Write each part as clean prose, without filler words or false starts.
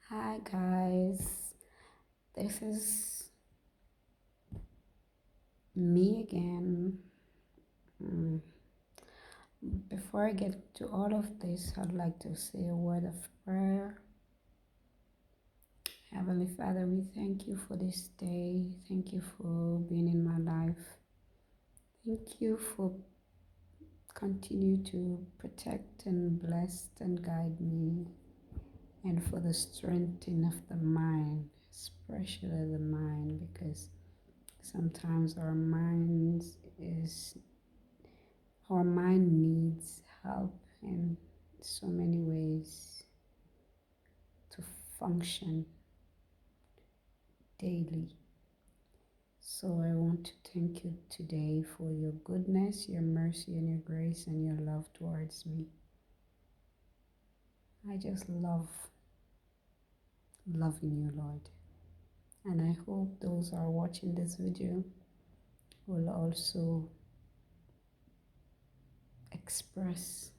Hi guys, this is me again. Mm, Before I get to all of this, I'd like to say a word of prayer. Heavenly Father, we thank you for this day. Thank you for being in my life. Thank you for continue to protect and bless and guide me, and for the strengthening of the mind, especially the mind, because sometimes our mind needs help in so many ways to function daily. So I want to thank you today for your goodness, your mercy, and your grace, and your love towards me. I just love loving you, Lord. And I hope those who are watching this video will also express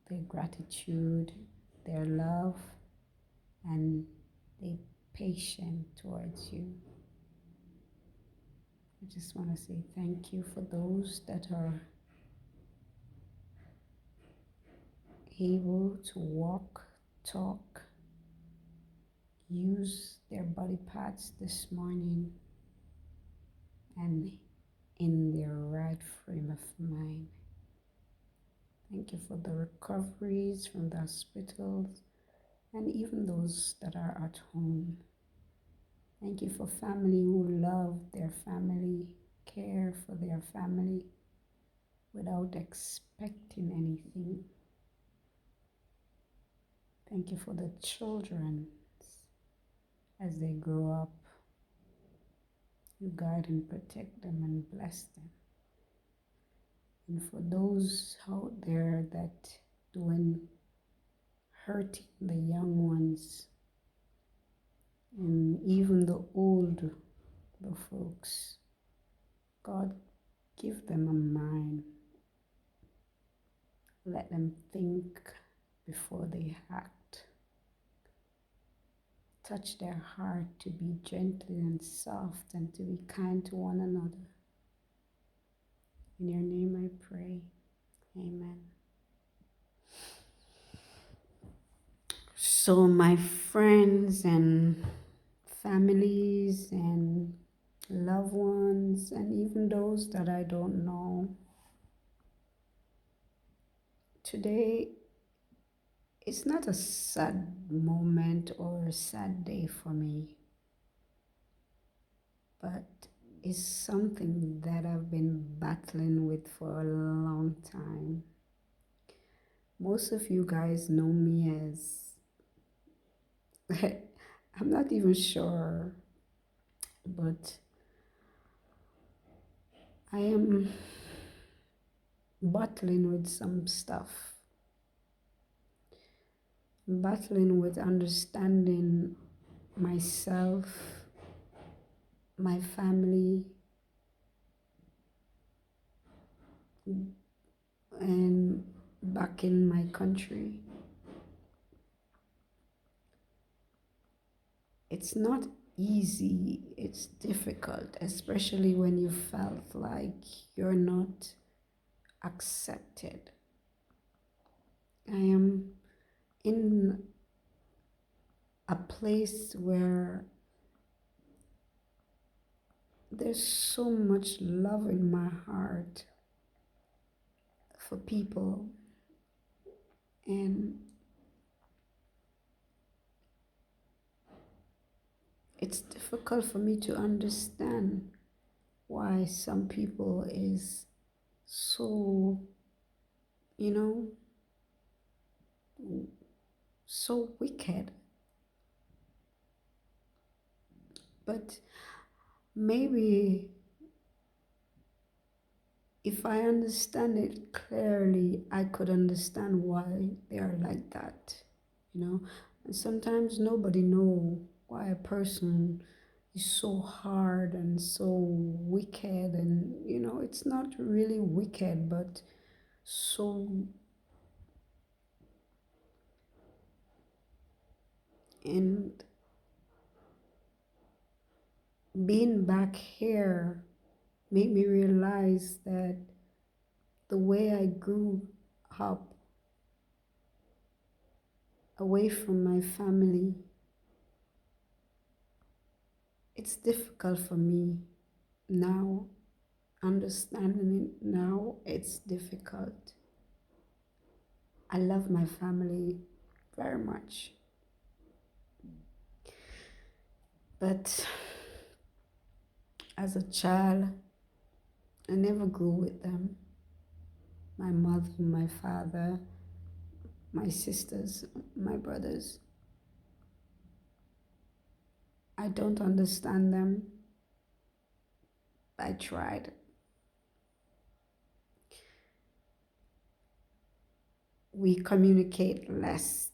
their gratitude, their love, and their patience towards you. I just want to say thank you for those that are able to walk, talk, use their body parts this morning and in their right frame of mind. Thank you for the recoveries from the hospitals and even those that are at home. Thank you for family who love their family, care for their family without expecting anything. Thank you for the children as they grow up. You guide and protect them and bless them. And for those out there that doing hurting the young ones and even the the folks, God, give them a mind. Let them think before they act. Touch their heart to be gentle and soft and to be kind to one another. In your name I pray. Amen. So my friends and families and loved ones and even those that I don't know, today it's not a sad moment or a sad day for me, but it's something that I've been battling with for a long time. Most of you guys know me as I'm not even sure, but I am battling with some stuff, battling with understanding myself, my family, and back in my country. It's not easy, it's difficult, especially when you felt like you're not accepted. I am in a place where there's so much love in my heart for people, and it's difficult for me to understand why some people is so, you know, so wicked. But maybe if I understand it clearly, I could understand why they are like that, you know. And sometimes nobody know why a person is so hard and so wicked, and you know, it's not really wicked, but so, and being back here made me realize that the way I grew up away from my family, it's difficult for me now. Understanding it now, it's difficult. I love my family very much, but as a child, I never grew with them. My mother, my father, my sisters, my brothers. I don't understand them. I tried. We communicate less.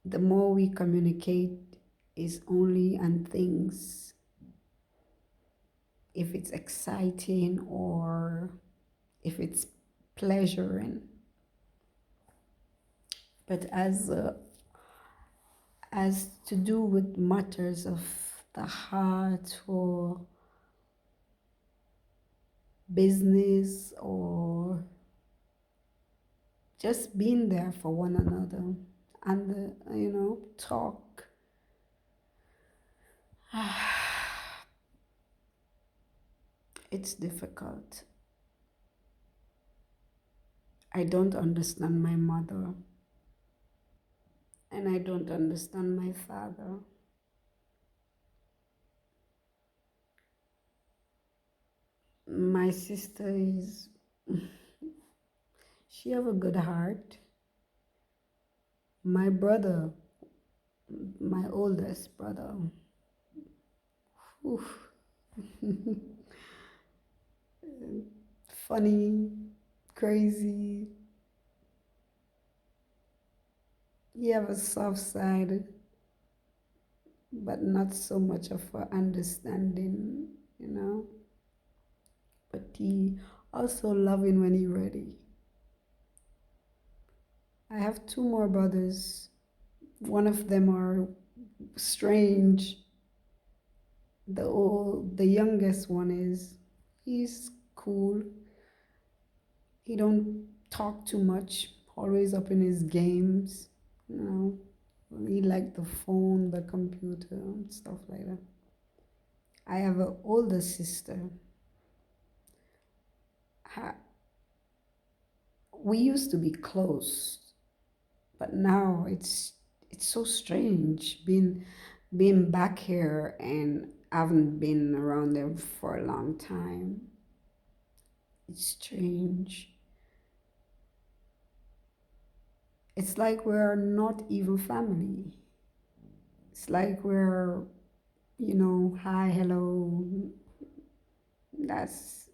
The more we communicate is only on things, if it's exciting or if it's pleasuring. But as to do with matters of the heart or business or just being there for one another and talk. It's difficult. I don't understand my mother and I don't understand my father. My sister is she have a good heart. My brother, my oldest brother, oof, funny, crazy. He have a soft side, but not so much of a understanding, you know. But he also loving when he ready. I have two more brothers. One of them are strange. The youngest one he's cool. He don't talk too much. Always up in his games. You know, he like the phone, the computer, and stuff like that. I have an older sister. We used to be close, but now it's so strange being back here and I haven't been around them for a long time. It's strange. It's like we're not even family. It's like we're, hi, hello. That's,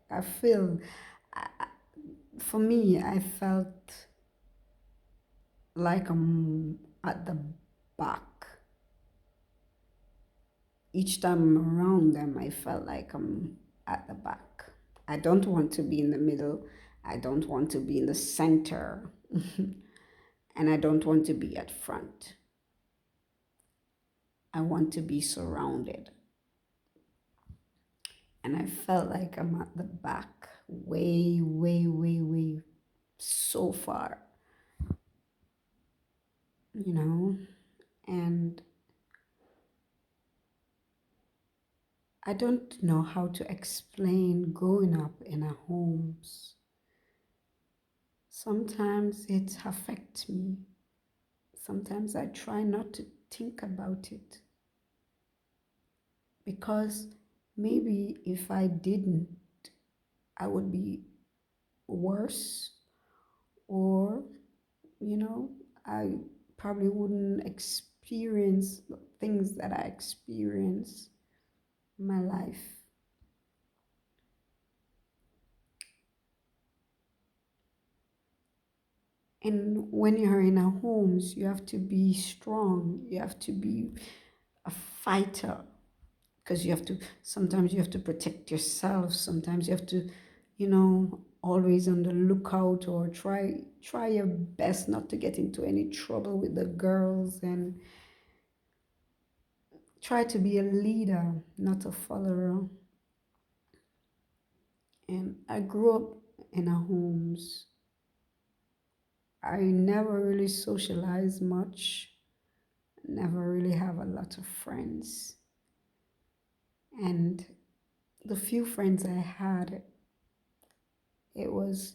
I feel, I, for me, I felt like I'm at the back. Each time I'm around them, I felt like I'm at the back. I don't want to be in the middle. I don't want to be in the center. And I don't want to be at front. I want to be surrounded. And I felt like I'm at the back, way, way, way, way, so far, and I don't know how to explain growing up in our homes. Sometimes it affects me. Sometimes I try not to think about it because maybe if I didn't, I would be worse, or, I probably wouldn't experience the things that I experience in my life. And when you're in our homes, you have to be strong. You have to be a fighter because sometimes you have to protect yourself. Sometimes you have to, always on the lookout or try your best not to get into any trouble with the girls. And try to be a leader, not a follower. And I grew up in a homes. I never really socialized much, never really have a lot of friends. And the few friends I had, it was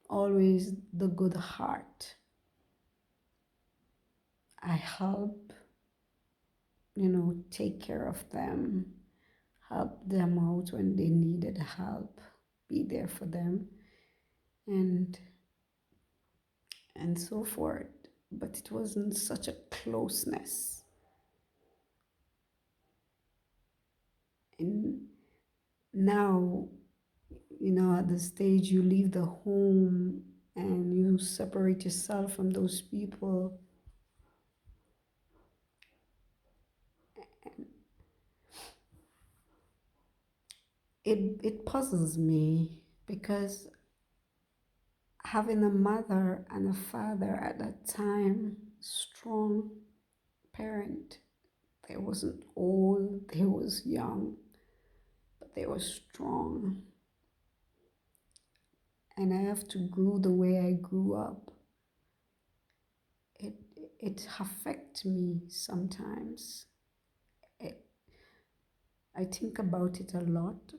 always the good heart. I help, take care of them, help them out when they needed help, be there for them, and and so forth. But it wasn't such a closeness. And now, at the stage you leave the home and you separate yourself from those people, it puzzles me because having a mother and a father at that time, strong parent, they wasn't old, they was young, but they were strong. And I have to grow the way I grew up. It it affects me sometimes. It, I think about it a lot.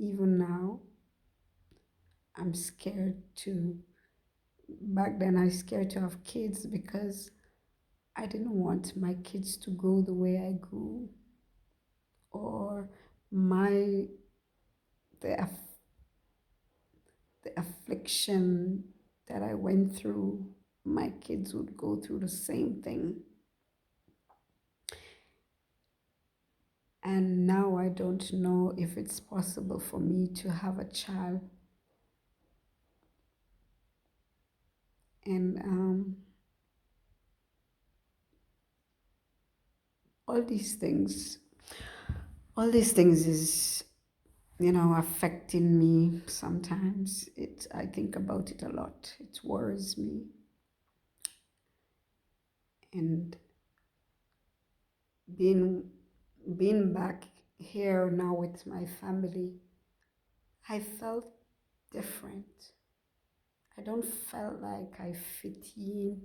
Even now, I'm scared to. Back then, I scared to have kids because I didn't want my kids to grow the way I grew, or my the the affliction that I went through. My kids would go through the same thing. And now I don't know if it's possible for me to have a child. And all these things, all these things is, affecting me sometimes. I think about it a lot. It worries me. And being being back here now with my family, I felt different. I don't felt like I fit in.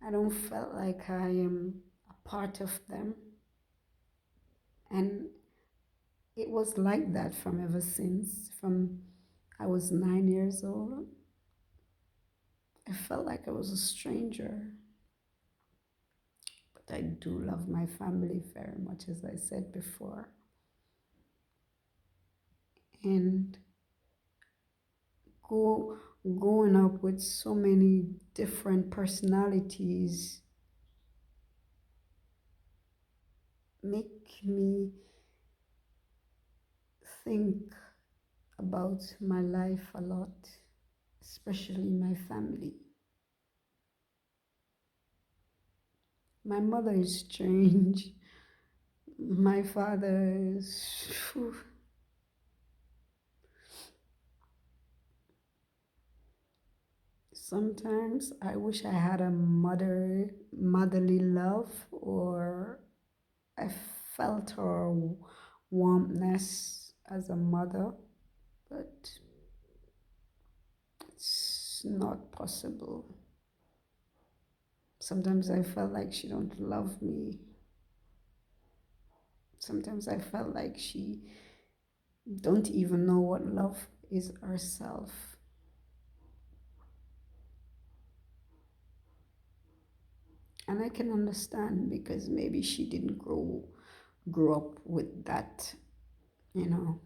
I don't felt like I am a part of them. And it was like that from ever since, from I was 9 years old. I felt like I was a stranger. But I do love my family very much, as I said before. And go, growing up with so many different personalities make me think about my life a lot, especially my family. My mother is strange. My father is. Sometimes I wish I had a motherly love, or I felt her warmness as a mother, but it's not possible. Sometimes I felt like she don't love me. Sometimes I felt like she don't even know what love is herself. And I can understand because maybe she didn't grow up with that, you know,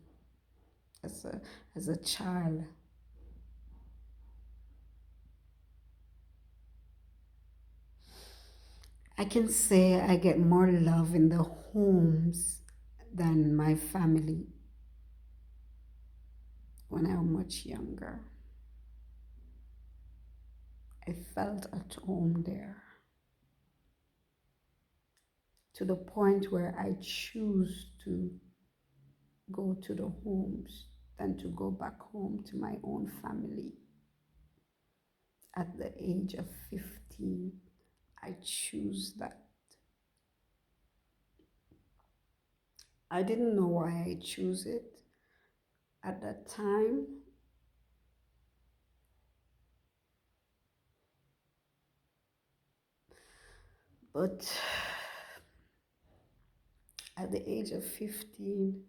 as a child. I can say I get more love in the homes than my family when I was much younger. I felt at home there to the point where I choose to go to the homes than to go back home to my own family. At the age of 15, I choose that. I didn't know why I choose it at that time, but at the age of 15,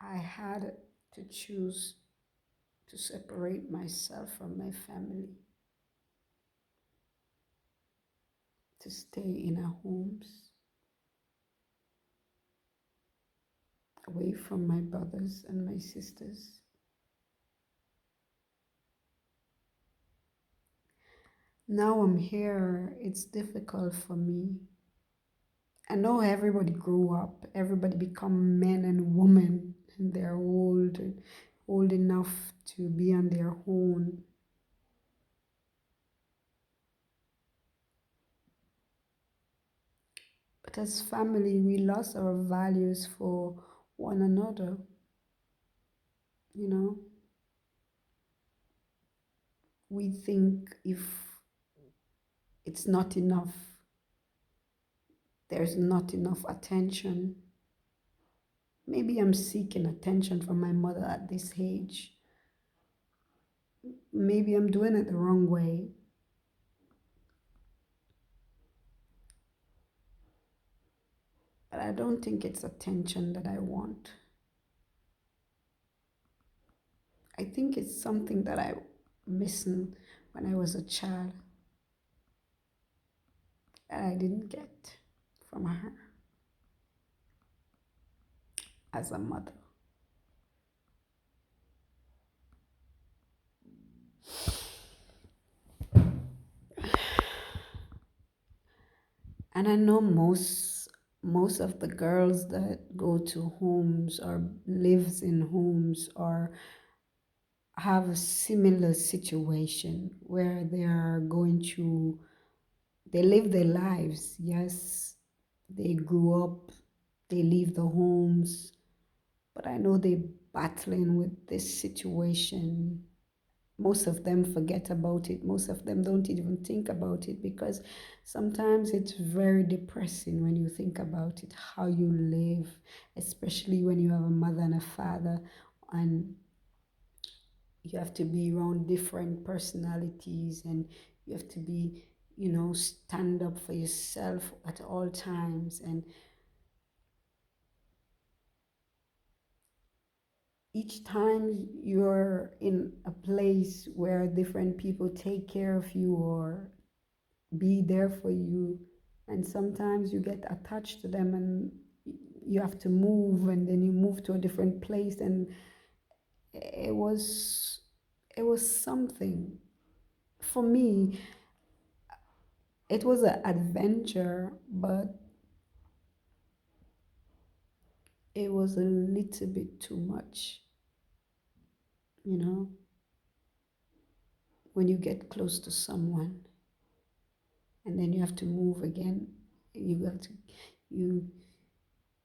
I had to choose to separate myself from my family, to stay in our homes, away from my brothers and my sisters. Now I'm here, it's difficult for me. I know everybody grew up, everybody become men and women, and they're old enough to be on their own. But as family, we lost our values for one another, you know. We think if it's not enough, there's not enough attention. Maybe I'm seeking attention from my mother at this age. Maybe I'm doing it the wrong way. But I don't think it's attention that I want. I think it's something that I missing when I was a child that I didn't get from her as a mother. And I know most of the girls that go to homes or lives in homes or have a similar situation where they are going to they live their lives. Yes, they grew up, they leave the homes, but I know they're battling with this situation. Most of them forget about it. Most of them don't even think about it because sometimes it's very depressing when you think about it, how you live, especially when you have a mother and a father and you have to be around different personalities and you have to be, stand up for yourself at all times. And each time you're in a place where different people take care of you or be there for you, and sometimes you get attached to them and you have to move and then you move to a different place, and it was it was something for me. It was an adventure, but it was a little bit too much, you know, when you get close to someone and then you have to move again. You have to, you,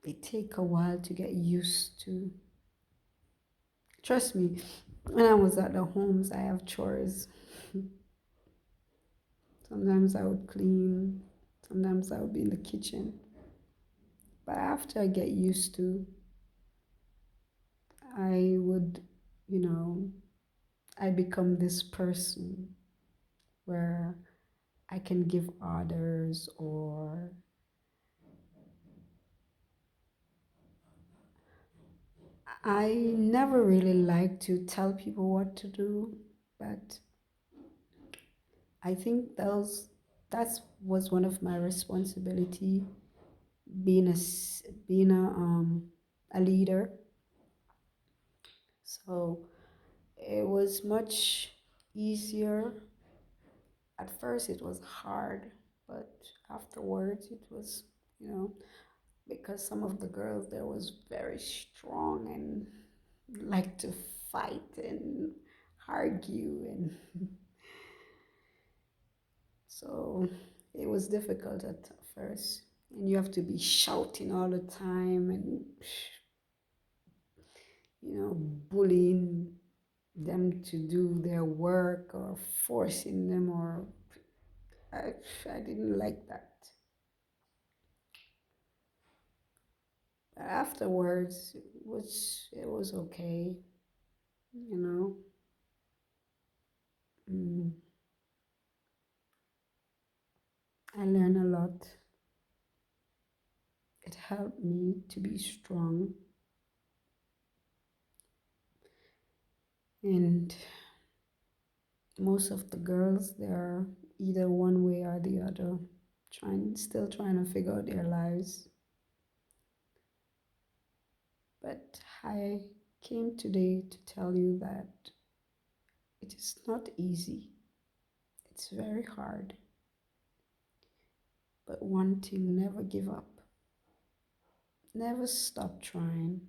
it take a while to get used to. Trust me, when I was at the homes, I have chores. Sometimes I would clean, sometimes I would be in the kitchen. But after I get used to, I would, you know, I become this person where I can give orders, or I never really like to tell people what to do, but I think that was one of my responsibility, being a leader. So it was much easier. At first it was hard, but afterwards it was, you know, because some of the girls there was very strong and like to fight and argue, and so it was difficult at first. And you have to be shouting all the time and, bullying them to do their work or forcing them, or I, I didn't like that. But afterwards, it was okay, you know. Mm, I learned a lot. It helped me to be strong, and most of the girls, they're either one way or the other, still trying to figure out their lives. But I came today to tell you that it is not easy. It's very hard. But one thing, never give up. Never stop trying.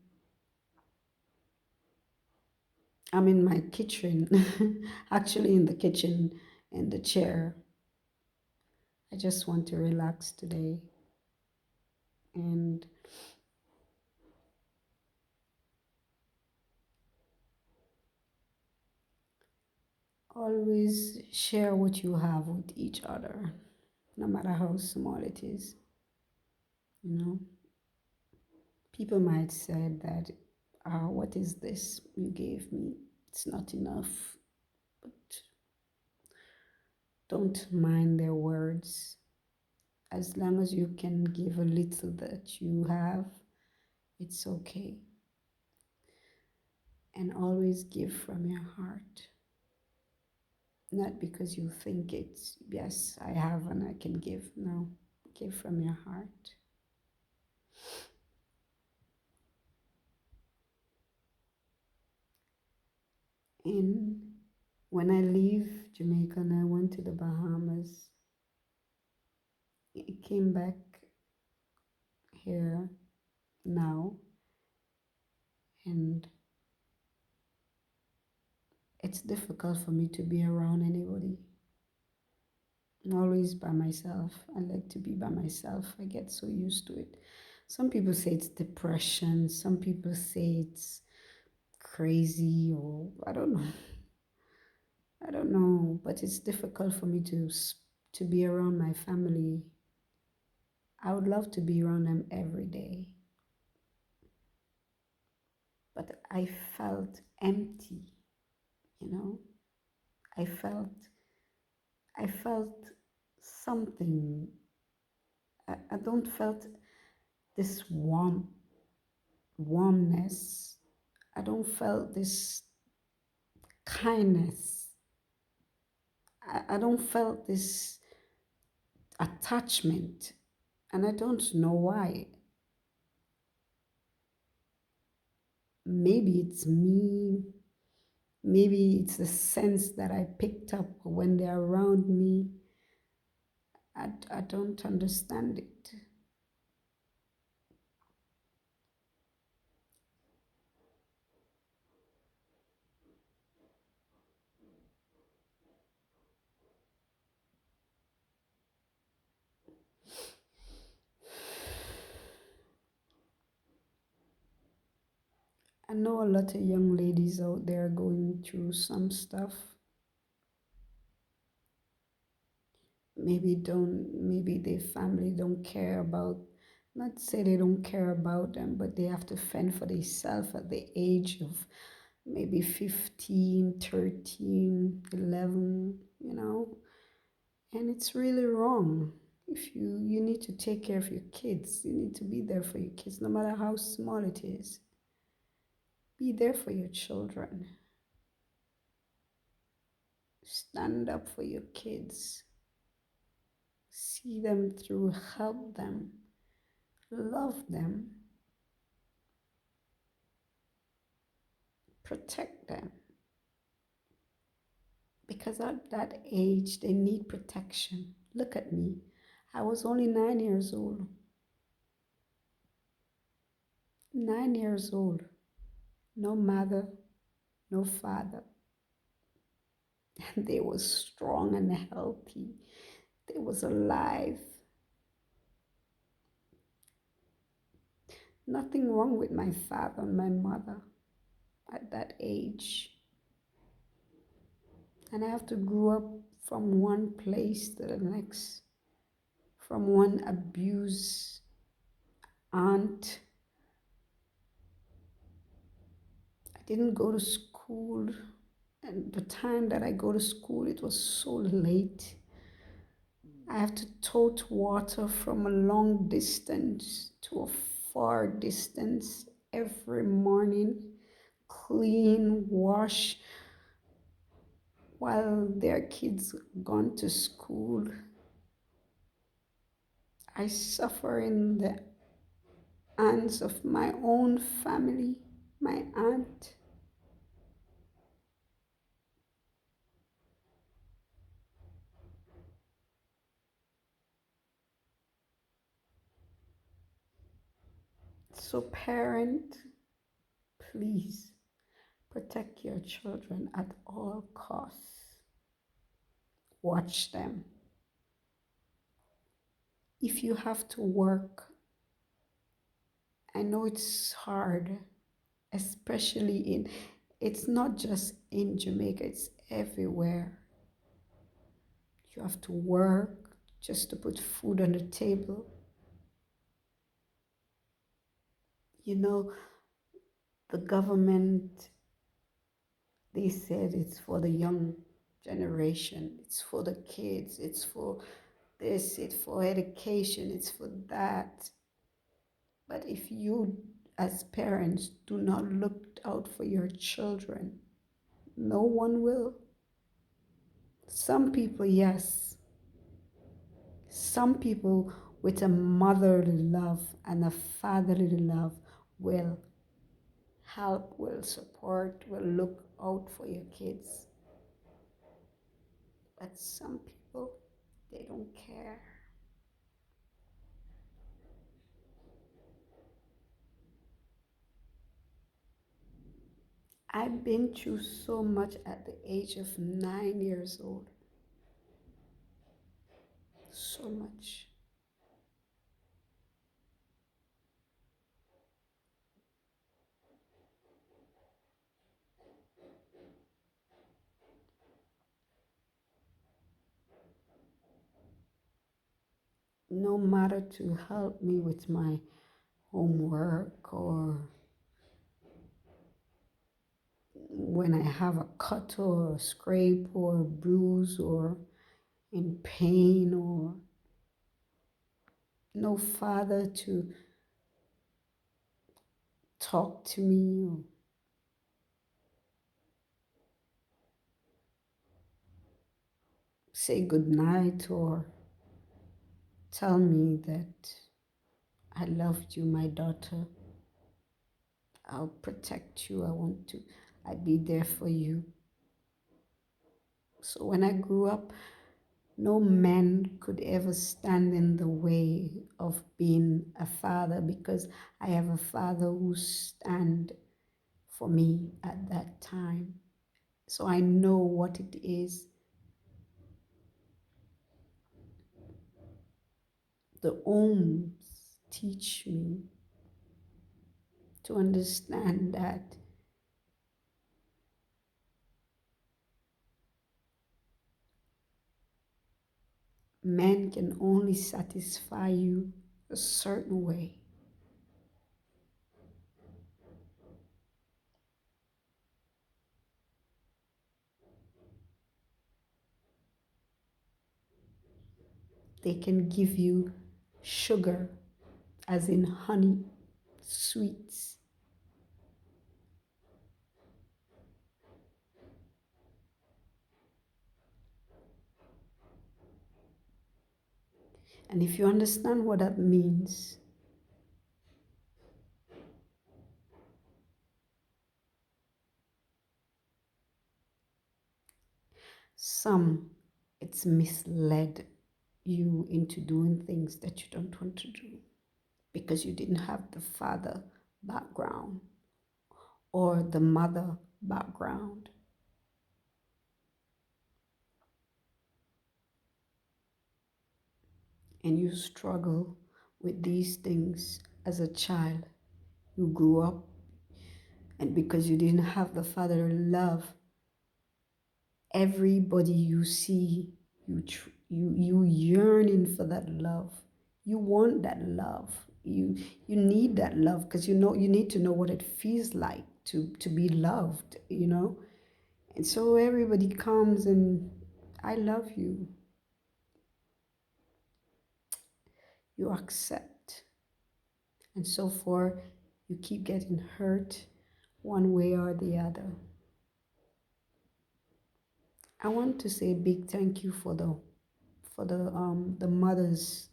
I'm in my kitchen, actually in the kitchen, in the chair. I just want to relax today. And always share what you have with each other, no matter how small it is. You know, people might say that, what is this you gave me? It's not enough. But don't mind their words. As long as you can give a little that you have, it's okay. And always give from your heart. Not because you think it's, yes, I have and I can give. No, give from your heart. And when I leave Jamaica and I went to the Bahamas, I came back here now, and it's difficult for me to be around anybody. I'm always by myself. I like to be by myself. I get so used to it. Some people say it's depression, some people say it's crazy, or I don't know. I don't know, but it's difficult for me to be around my family. I would love to be around them every day, but I felt empty, you know? I felt I felt something. I don't felt this warmness. I don't felt this kindness. I don't felt this attachment, and I don't know why. Maybe it's me. Maybe it's the sense that I picked up when they're around me. I don't understand it. I know a lot of young ladies out there going through some stuff. Maybe their family don't care about, not say they don't care about them, but they have to fend for themselves at the age of maybe 15, 13, 11, and it's really wrong. If you need to take care of your kids, you need to be there for your kids, no matter how small it is. Be there for your children. Stand up for your kids. See them through, help them, love them, protect them. Because at that age, they need protection. Look at me. I was only 9 years old. 9 years old. No mother, no father. And they were strong and healthy. They was alive. Nothing wrong with my father and my mother at that age. And I have to grow up from one place to the next, from one abused aunt. I didn't go to school, and the time that I go to school, it was so late. I have to tote water from a long distance to a far distance every morning, clean, wash, while their kids gone to school. I suffer in the hands of my own family, my aunt. So parent, please protect your children at all costs. Watch them. If you have to work, I know it's hard, especially it's not just in Jamaica, it's everywhere. You have to work just to put food on the table. You know, the government, they said it's for the young generation, it's for the kids, it's for this, it's for education, it's for that. But if you, as parents, do not look out for your children, no one will. Some people, yes. Some people with a motherly love and a fatherly love will help, will support, will look out for your kids. But some people, they don't care. I've been through so much at the age of 9 years old. So much. No matter to help me with my homework or when I have a cut or a scrape or a bruise or in pain, or no father to talk to me or say good night or tell me that I loved you, my daughter. I'll protect you. I'll be there for you. So when I grew up, no man could ever stand in the way of being a father, because I have a father who stand for me at that time. So I know what it is. The homes teach me to understand that men can only satisfy you a certain way. They can give you sugar, as in honey, sweets. And if you understand what that means, some, it's misled you into doing things that you don't want to do because you didn't have the father background or the mother background. And you struggle with these things as a child. You grew up, and because you didn't have the fatherly love, Everybody you see, you yearning for that love. You want that love. You need that love because you need to know what it feels like to be loved. And so everybody comes and I love you. You accept. And so far you keep getting hurt one way or the other. I want to say a big thank you for the mothers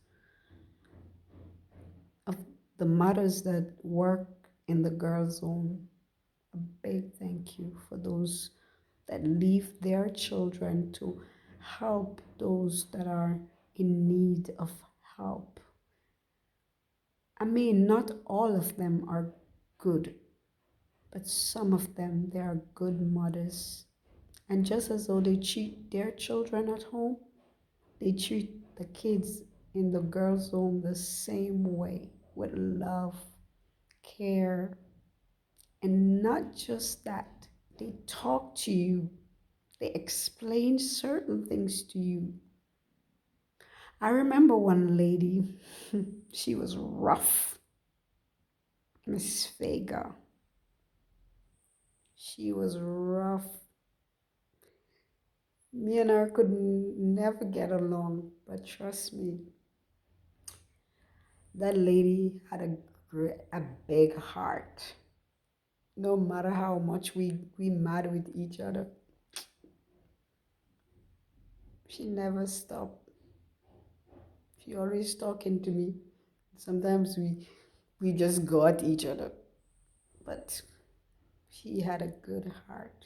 of the mothers that work in the girls' home. A big thank you for those that leave their children to help those that are in need of help. I mean, not all of them are good, but some of them, they are good mothers. And just as though they treat their children at home, they treat the kids in the girls' home the same way, with love, care, and not just that. They talk to you, they explain certain things to you. I remember one lady, she was rough, Miss Vega. She was rough. Me and her could never get along, but trust me, that lady had a big heart. No matter how much we mad with each other, she never stopped. She always talking to me. Sometimes we just go at each other, but she had a good heart.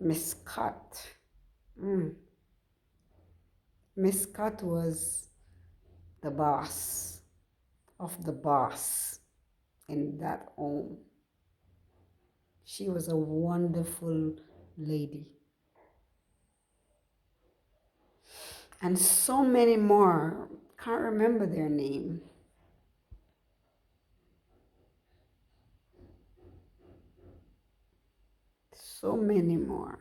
Miss Scott. Mm. Miss Scott was the boss of the boss in that home. She was a wonderful lady. And so many more. Can't remember their name. So many more.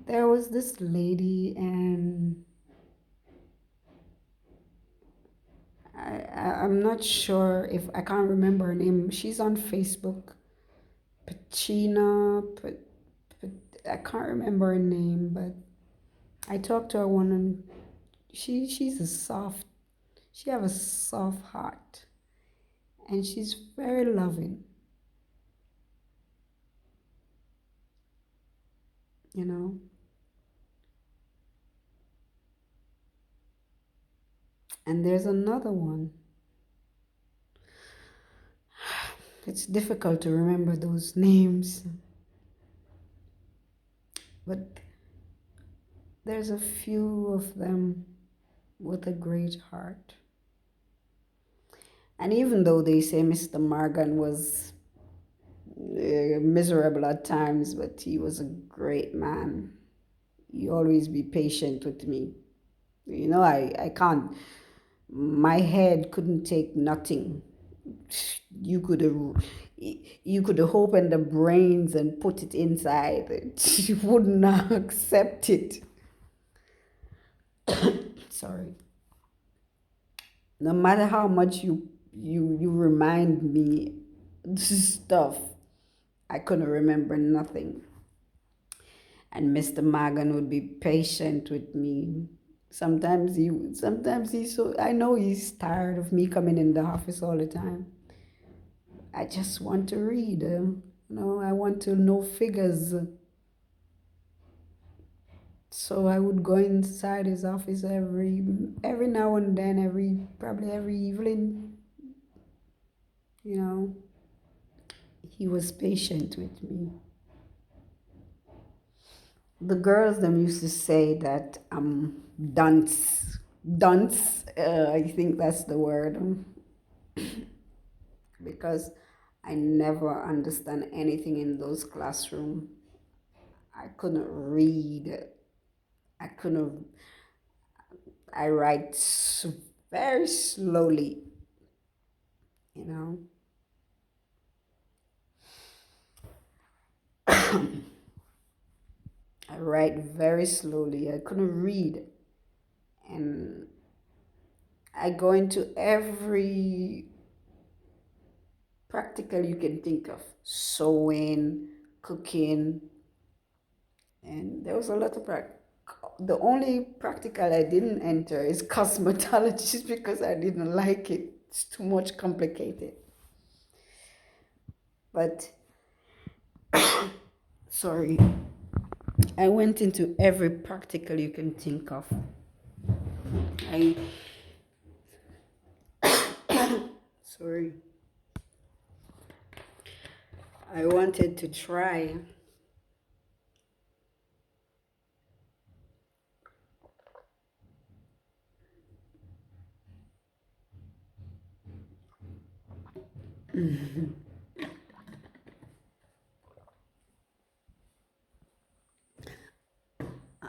There was this lady, and I'm not sure if I can't remember her name. She's on Facebook. Pachina, I can't remember her name, but I talked to her one, and she's a soft. She have a soft heart, and she's very loving. You know. And there's another one. It's difficult to remember those names, but there's a few of them with a great heart. And even though they say Mr. Morgan was miserable at times, but he was a great man. He always be patient with me. I can't, my head couldn't take nothing. You could you could open the brains and put it inside. You would not accept it. Sorry. No matter how much you remind me stuff, I couldn't remember nothing. And Mr. Morgan would be patient with me. Sometimes he's so, I know he's tired of me coming in the office all the time. I just want to read, I want to know figures. So I would go inside his office every now and then, probably every evening. You know, he was patient with me. The girls them used to say that I'm dunce. I think that's the word, because I never understand anything in those classroom. I couldn't read. I couldn't. I write very slowly. you know. I write very slowly. I couldn't read. And I go into every practical you can think of: sewing, cooking, and there was a lot of practice. The only practical I didn't enter is cosmetology because I didn't like it. It's too much complicated. But sorry, I went into every practical you can think of. I sorry. I wanted to try.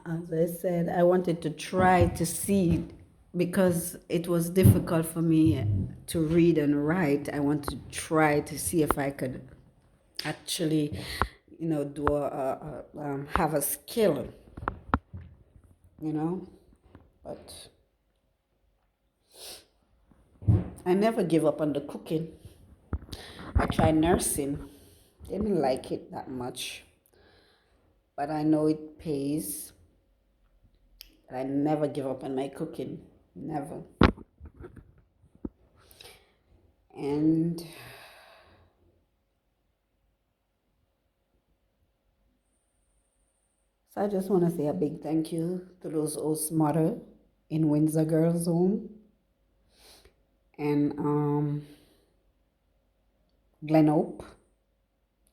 As I said, I wanted to try to see because it was difficult for me to read and write. I wanted to try to see if I could actually, do have a skill, you know. But I never give up on the cooking. I tried nursing, didn't like it that much, but I know it pays. But I never give up on my cooking, never. And so I just want to say a big thank you to those host mother in Windsor Girls Home and Glen Hope.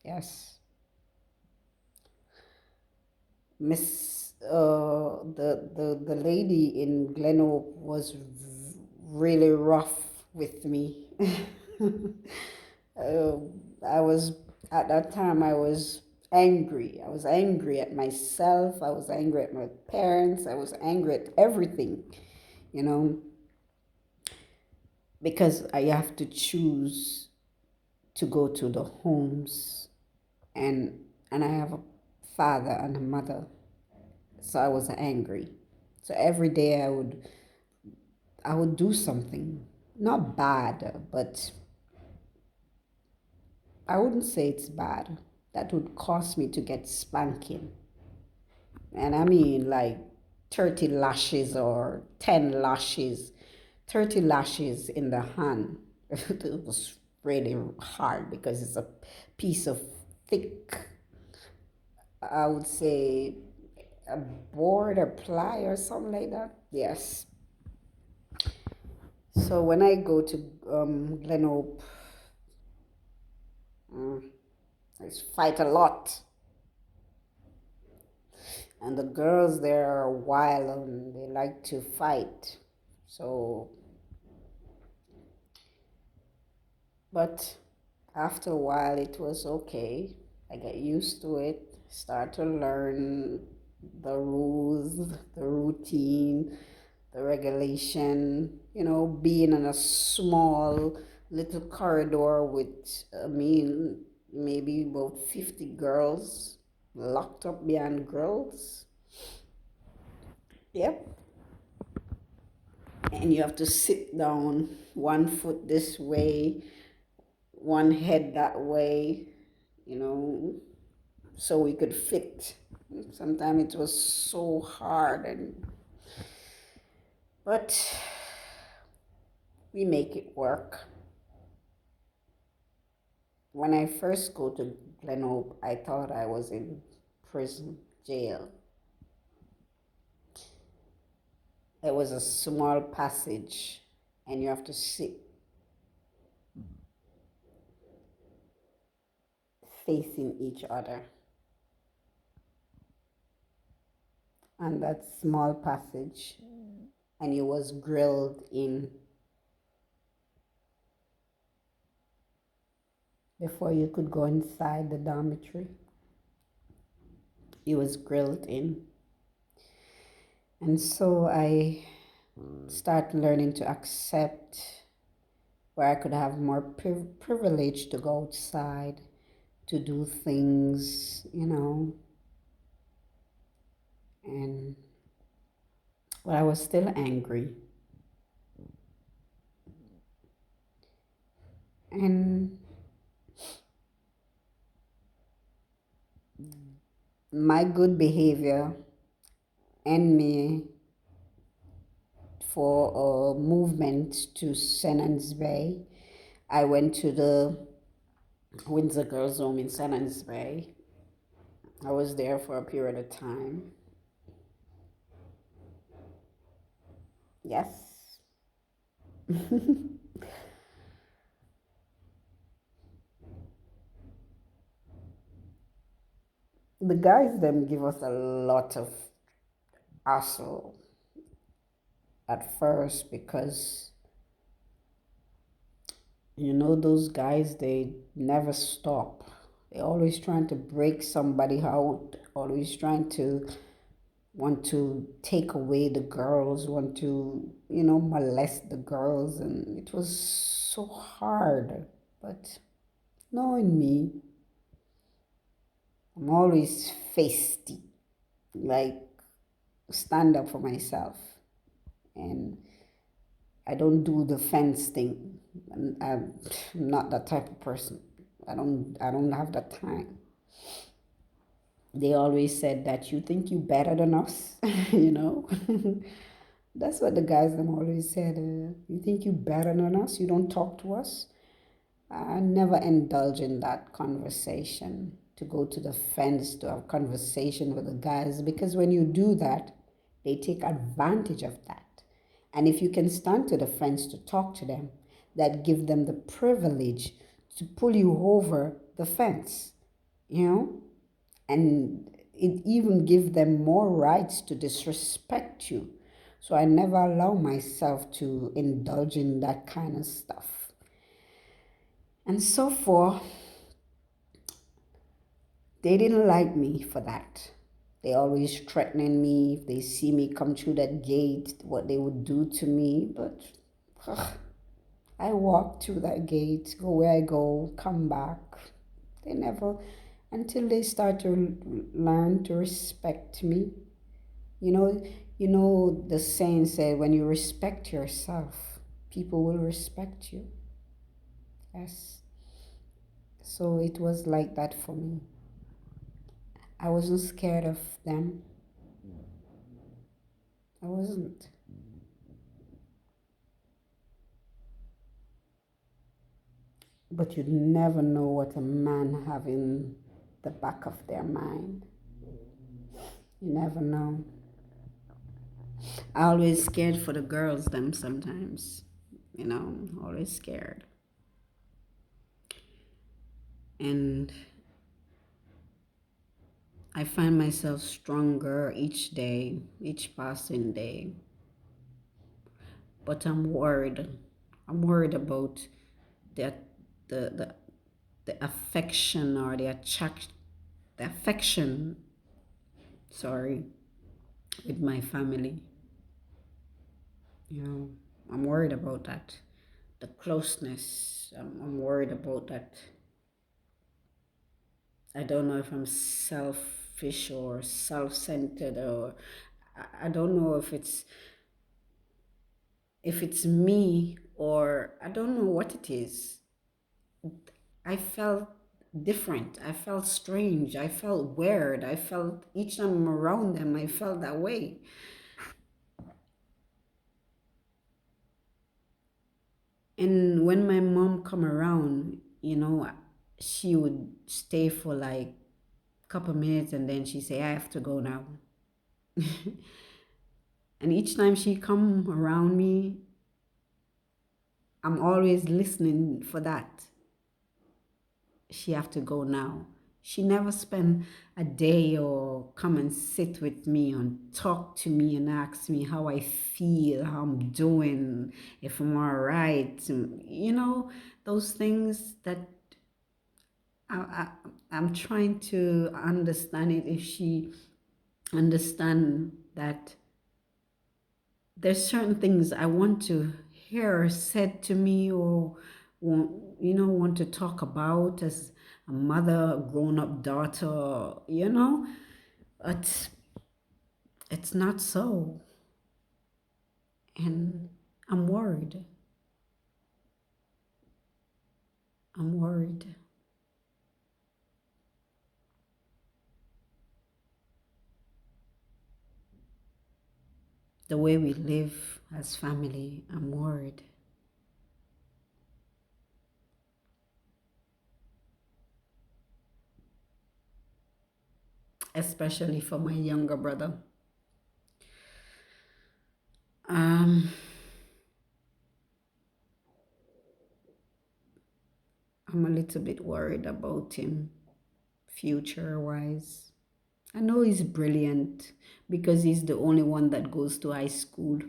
Yes, Miss the lady in Glen Hope was really rough with me. uh, I was at that time I was angry. I was angry at myself. I was angry at my parents. I was angry at everything, you know, because I have to choose to go to the homes, and I have a father and a mother, so I was angry. So every day I would do something, not bad, but I wouldn't say it's bad. That would cause me to get spanking. And I mean like 30 lashes or 10 lashes, 30 lashes in the hand. It was really hard because it's a piece of thick, I would say, a board or ply or something like that. Yes. So when I go to Glen Hope, I fight a lot. And the girls there are wild and they like to fight. So, but after a while, it was okay. I got used to it, start to learn the rules, the routine, the regulation, being in a small little corridor with, I mean, maybe about 50 girls locked up behind girls. Yep. And you have to sit down, one foot this way, one head that way, you know, so we could fit. Sometimes it was so hard, but we make it work. When I first go to Glen Hope, I thought I was in prison, jail. There was a small passage, and you have to sit facing each other on that small passage, and you was grilled in before you could go inside the dormitory. You was grilled in. And so I start learning to accept where I could have more privilege to go outside, to do things, and but I was still angry. And my good behavior and me for a movement to St. Bay. I went to the Windsor Girls Home in St. Bay. I was there for a period of time. Yes. The guys them give us a lot of hassle at first because those guys, they never stop. They're always trying to break somebody out, always trying to want to take away the girls, want to, molest the girls. And it was so hard. But knowing me, I'm always feisty, like stand up for myself. And I don't do the fence thing. I'm not that type of person. I don't have the time. They always said that you think you better than us, you know. That's what the guys them always said. You think you better than us? You don't talk to us. I never indulge in that conversation to go to the fence to have conversation with the guys because when you do that, they take advantage of that. And if you can stand to the fence to talk to them, that give them the privilege to pull you over the fence, you know? And it even give them more rights to disrespect you. So I never allow myself to indulge in that kind of stuff. And so forth, they didn't like me for that. They always threatening me if they see me come through that gate, what they would do to me. But I walk through that gate, go where I go, come back. They never, until they start to learn to respect me. You know, the saying said, when you respect yourself, people will respect you. Yes. So it was like that for me. I wasn't scared of them. I wasn't. But you never know what a man have in the back of their mind. You never know. I always scared for the girls them sometimes. Always scared. And I find myself stronger each day, each passing day. But I'm worried. I'm worried about that the the affection or the affection, sorry, with my family. You know, I'm worried about that. The closeness, I'm worried about that. I don't know if I'm selfish or self-centered, or I don't know if it's me, or I don't know what it is. I felt different. I felt strange. I felt weird. I felt each time I'm around them, I felt that way. And when my mom come around, she would stay for like a couple minutes and then she say, I have to go now. And each time she come around me, I'm always listening for that. She have to go now. She never spend a day or come and sit with me and talk to me and ask me how I feel, how I'm doing, if I'm all right. Those things that I, I, I'm trying to understand it, if she understand that there's certain things I want to hear said to me or want to talk about as a mother, a grown-up daughter, it's not so. And I'm worried. I'm worried. The way we live as family, I'm worried. Especially for my younger brother. Um, I'm a little bit worried about him future wise. I know he's brilliant because he's the only one that goes to high school.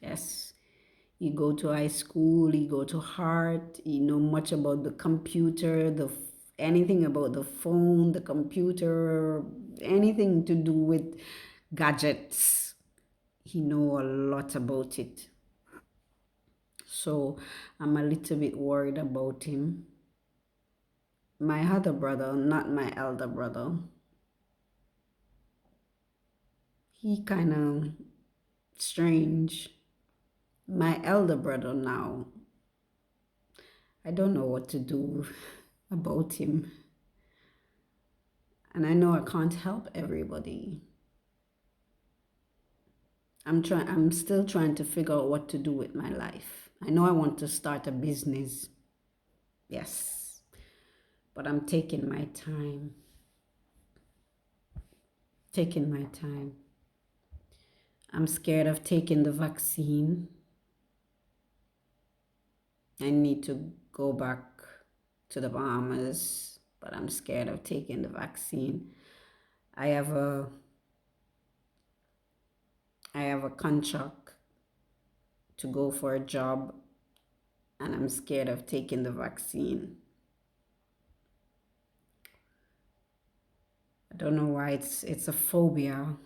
Yes, he go to high school, he go to Hart, he know much about the computer, anything about the phone, the computer, anything to do with gadgets. He know a lot about it. So I'm a little bit worried about him. My other brother, not my elder brother, he kind of strange. My elder brother now, I don't know what to do about him. And I know I can't help everybody. I'm still trying to figure out what to do with my life. I know I want to start a business. Yes. But I'm taking my time. Taking my time. I'm scared of taking the vaccine. I need to go back to the Bahamas, but I'm scared of taking the vaccine. I have a contract to go for a job, and I'm scared of taking the vaccine. I don't know why it's a phobia,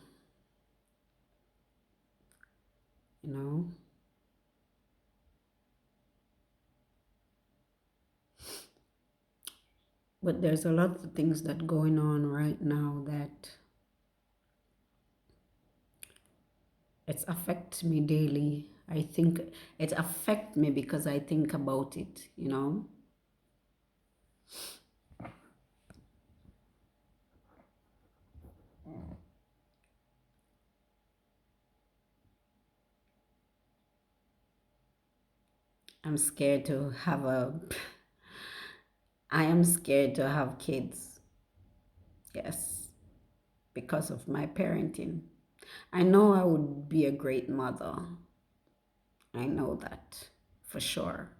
you know. But there's a lot of things that going on right now that it affects me daily. I think it affects me because I think about it, you know. I'm scared to have I am scared to have kids. Yes, because of my parenting. I know I would be a great mother. I know that for sure.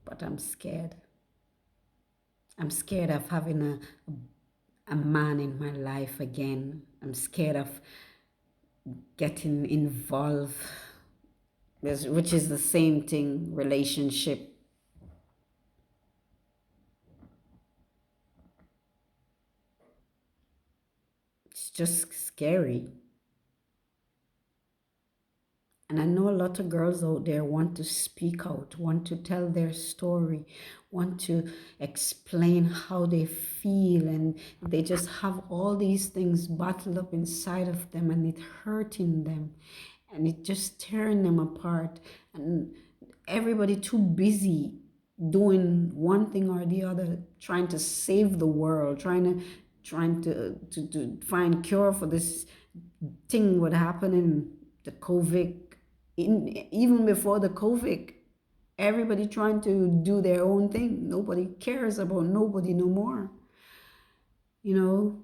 But I'm scared. I'm scared of having a man in my life again. I'm scared of getting involved, which is the same thing, relationship. It's just scary. And I know a lot of girls out there want to speak out, want to tell their story, want to explain how they feel, and they just have all these things bottled up inside of them, and it hurting them, and it just tearing them apart. And everybody too busy doing one thing or the other, trying to save the world, trying to find cure for this thing what happened in the COVID, even before the COVID, everybody trying to do their own thing. Nobody cares about nobody no more, you know,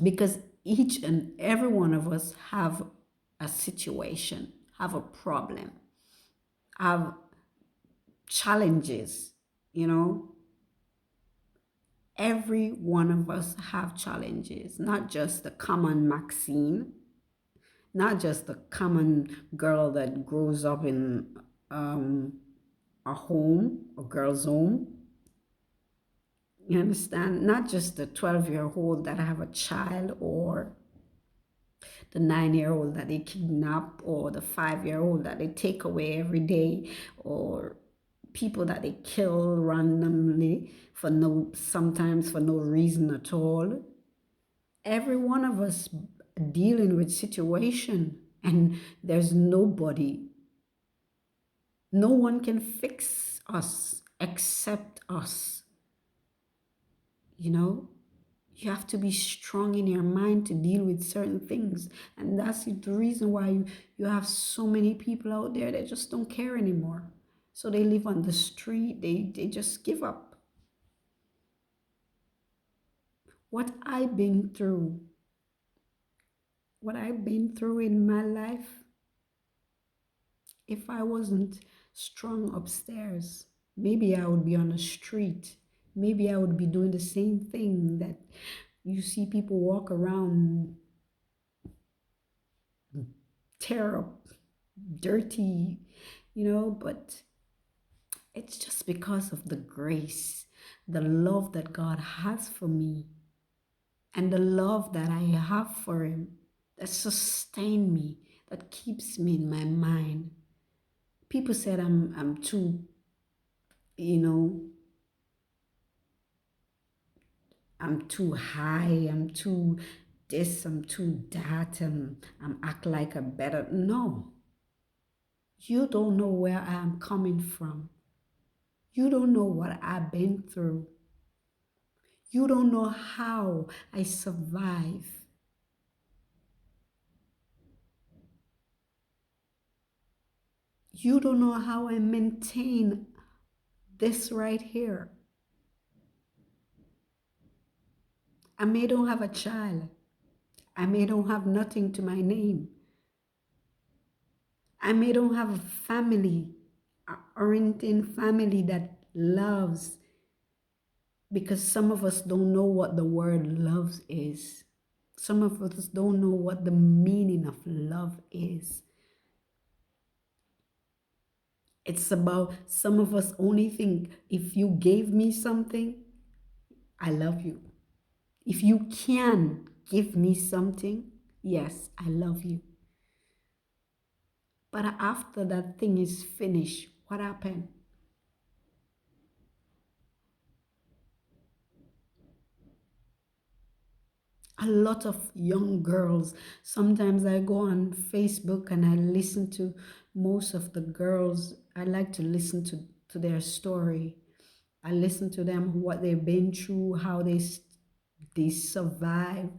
because each and every one of us have a situation, have a problem, have challenges, you know. Every one of us have challenges, not just the common Maxine, not just the common girl that grows up in a home, a girl's home. You understand? Not just the 12-year-old that have a child, or the 9-year-old that they kidnap, or the 5-year-old that they take away every day, or people that they kill randomly for sometimes for no reason at all. Every one of us dealing with situation, and there's nobody, no one can fix us except us. You know, you have to be strong in your mind to deal with certain things. And that's the reason why you have so many people out there that just don't care anymore. So they live on the street, they just give up. What I've been through, what I've been through in my life, if I wasn't strong upstairs, maybe I would be on the street. Maybe I would be doing the same thing that you see people walk around, tear up, dirty, but it's just because of the grace, the love that God has for me, and the love that I have for Him that sustains me, that keeps me in my mind. People said I'm too, you know, I'm too high, I'm too this, I'm too that, I'm act like a better. No, you don't know where I am coming from. You don't know what I've been through. You don't know how I survive. You don't know how I maintain this right here. I may don't have a child. I may don't have nothing to my name. I may don't have a family, or in family that loves, because some of us don't know what the word love is. Some of us don't know what the meaning of love is. It's about, some of us only think, if you gave me something, I love you. If you can give me something, yes, I love you. But after that thing is finished, what happened? A lot of young girls, sometimes I go on Facebook and I listen to most of the girls. I like to listen to their story. I listen to them, what they've been through, how they survive,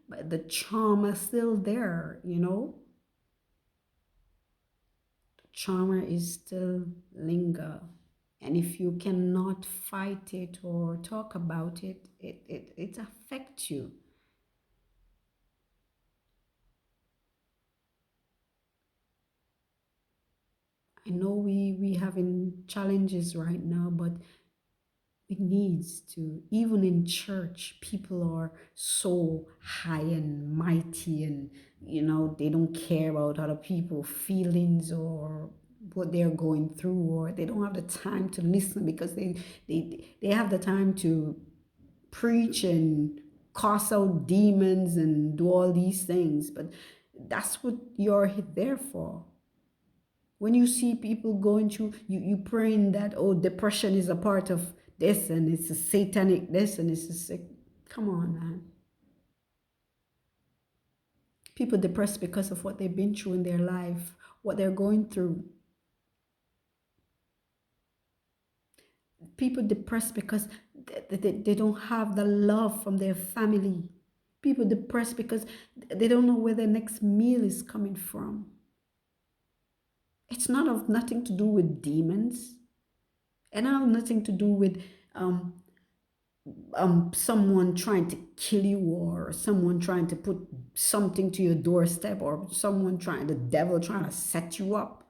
but the charm is still there, The charm is still linger. And if you cannot fight it or talk about it, it affects you. I know we having challenges right now, but it needs to, even in church, people are so high and mighty, and they don't care about other people's feelings or what they're going through, or they don't have the time to listen, because they have the time to preach and cast out demons and do all these things. But that's what you're there for. When you see people going through, you praying that, oh, depression is a part of this, and it's a satanic this, and it's a sick. Come on, man. People depressed because of what they've been through in their life, what they're going through. People depressed because they don't have the love from their family. People depressed because they don't know where their next meal is coming from. It's not of nothing to do with demons, and have nothing to do with someone trying to kill you, or someone trying to put something to your doorstep, or the devil trying to set you up.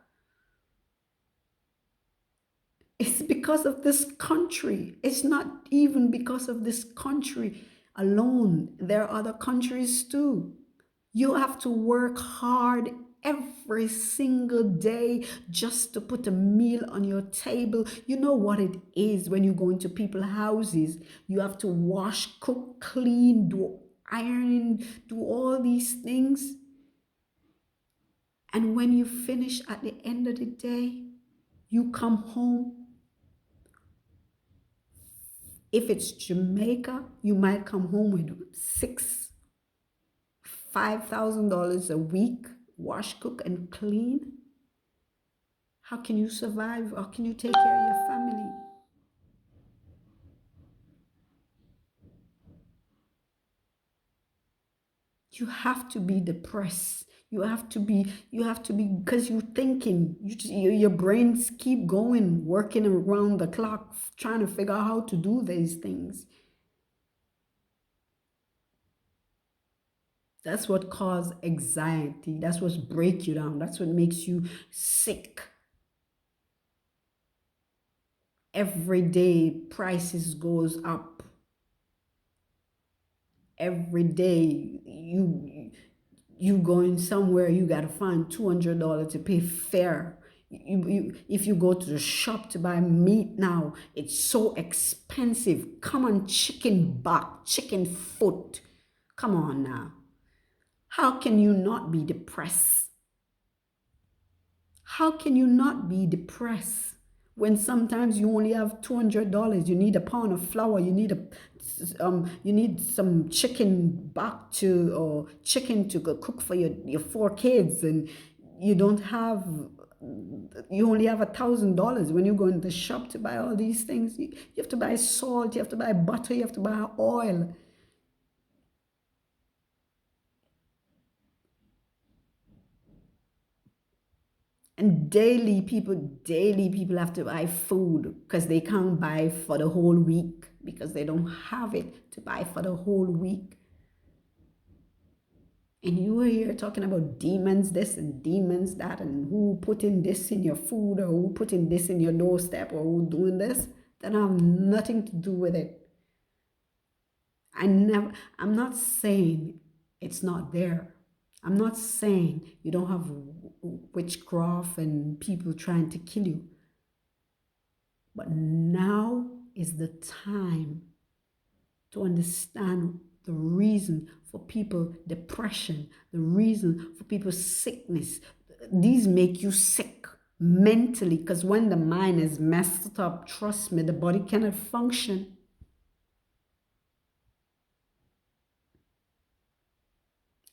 It's because of this country. It's not even because of this country alone. There are other countries too. You have to work hard every single day just to put a meal on your table. You know what it is when you go into people's houses. You have to wash, cook, clean, do ironing, do all these things. And when you finish at the end of the day, you come home. If it's Jamaica, you might come home with $5,000 a week, wash, cook, and clean. How can you survive? How can you take care of your family? You have to be depressed. You have to be, because you're thinking, your brains keep going, working around the clock, trying to figure out how to do these things. That's what causes anxiety. That's what breaks you down. That's what makes you sick. Every day prices goes up. Every day you going somewhere, you gotta find $200 to pay fare. If you go to the shop to buy meat now, it's so expensive. Come on, chicken back, chicken foot. Come on now. How can you not be depressed? How can you not be depressed when sometimes you only have $200? You need a pound of flour. You need some chicken back to, or chicken to go cook for your 4 kids, and you don't have. You only have $1,000 when you go in the shop to buy all these things. You have to buy salt. You have to buy butter. You have to buy oil. And daily people have to buy food because they can't buy for the whole week, because they don't have it to buy for the whole week. And you are here talking about demons this and demons that, and who putting this in your food, or who putting this in your doorstep, or who doing this, that have nothing to do with it. I'm not saying it's not there. I'm not saying you don't have witchcraft and people trying to kill you. But now is the time to understand the reason for people depression, the reason for people's sickness. These make you sick mentally, because when the mind is messed up, trust me, the body cannot function.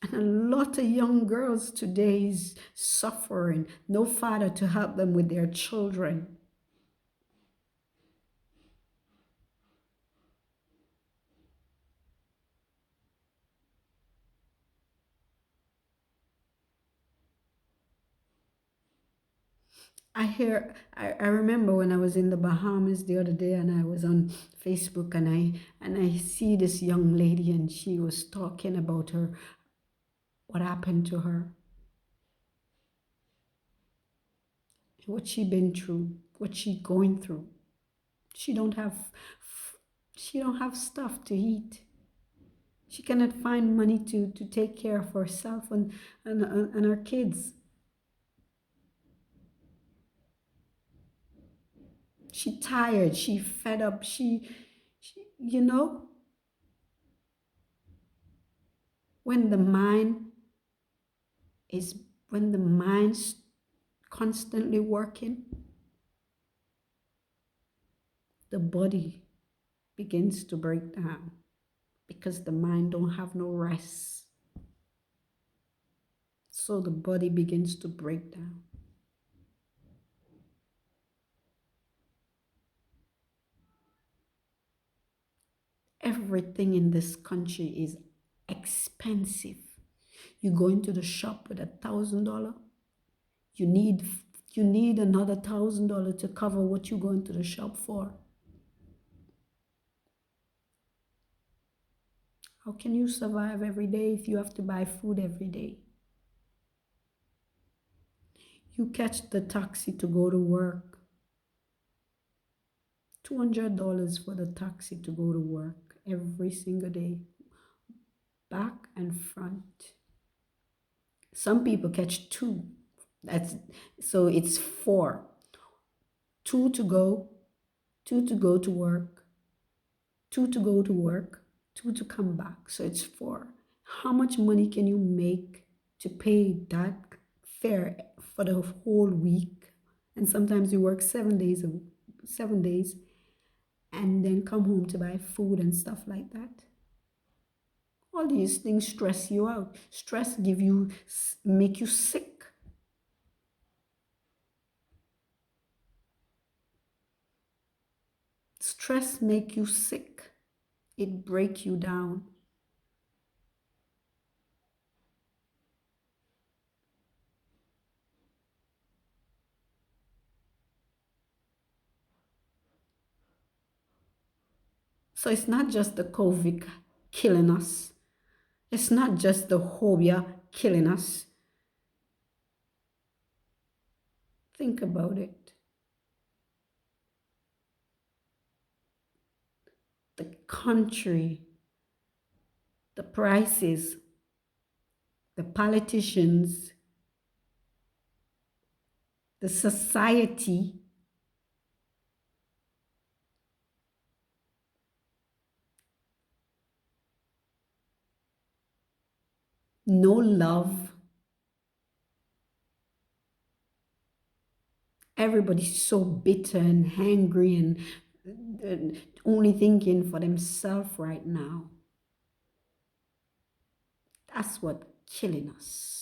And a lot of young girls today is suffering, no father to help them with their children. I remember when I was in the Bahamas the other day, and I was on Facebook, and I see this young lady, and she was talking about what happened to her, what she been through, what she going through. She don't have stuff to eat. She cannot find money to take care of herself and her kids. She tired, she fed up, she when the mind is when the mind's constantly working, the body begins to break down, because the mind don't have no rest. So the body begins to break down. Everything in this country is expensive. You go into the shop with $1,000, you need another $1,000 to cover what you go into the shop for. How can you survive every day if you have to buy food every day? You catch the taxi to go to work. $200 for the taxi to go to work every single day, back and front. Some people catch two. So it's four. Two to go to work, two to go to work, two to come back. So it's four. How much money can you make to pay that fare for the whole week. And sometimes you work 7 days, 7 days, and then come home to buy food and stuff like that. All these things stress you out. Stress make you sick. Stress make you sick. It break you down. So it's not just the COVID killing us. It's not just the phobia killing us. Think about it. The country, the prices, the politicians, the society, no love. Everybody's so bitter and angry and only thinking for themselves right now. That's what killing us.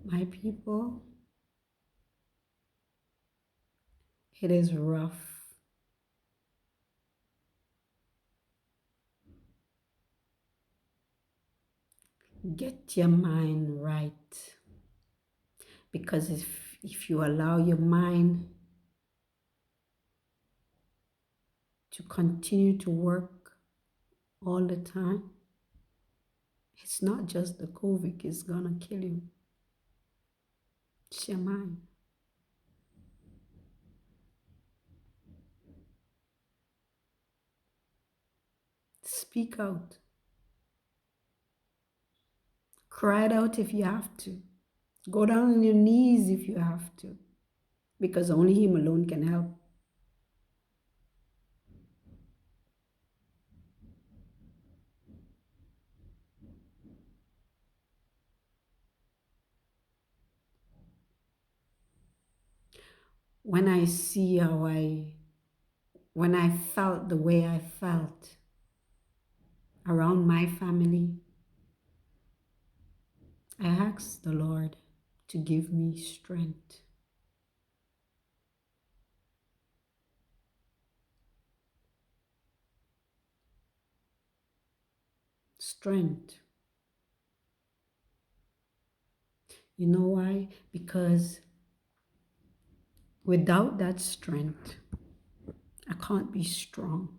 My people, it is rough. Get your mind right. Because if you allow your mind to continue to work all the time, it's not just the COVID is gonna kill you. It's your mind. Speak out. Cry it out if you have to. Go down on your knees if you have to. Because only Him alone can help. When I see when I felt the way I felt around my family, I asked the Lord to give me strength. Strength. You know why? Because without that strength, I can't be strong.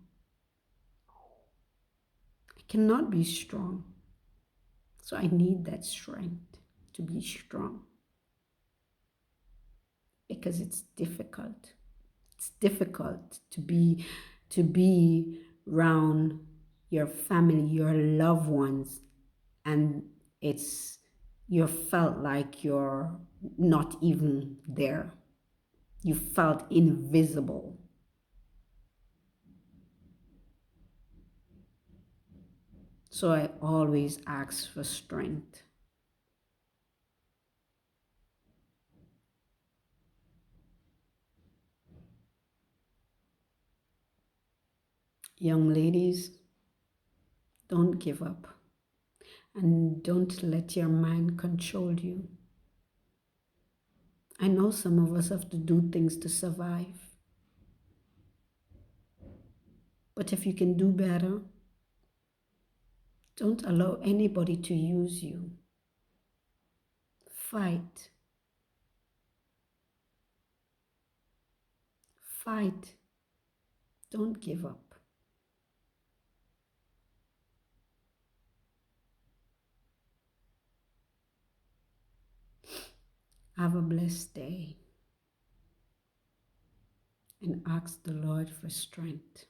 I cannot be strong. So I need that strength to be strong. Because it's difficult. It's difficult to be around your family, your loved ones, and you felt like you're not even there. You felt invisible. So I always ask for strength. Young ladies, don't give up. And don't let your mind control you. I know some of us have to do things to survive. But if you can do better, don't allow anybody to use you. Fight. Fight. Don't give up. Have a blessed day. and ask the Lord for strength.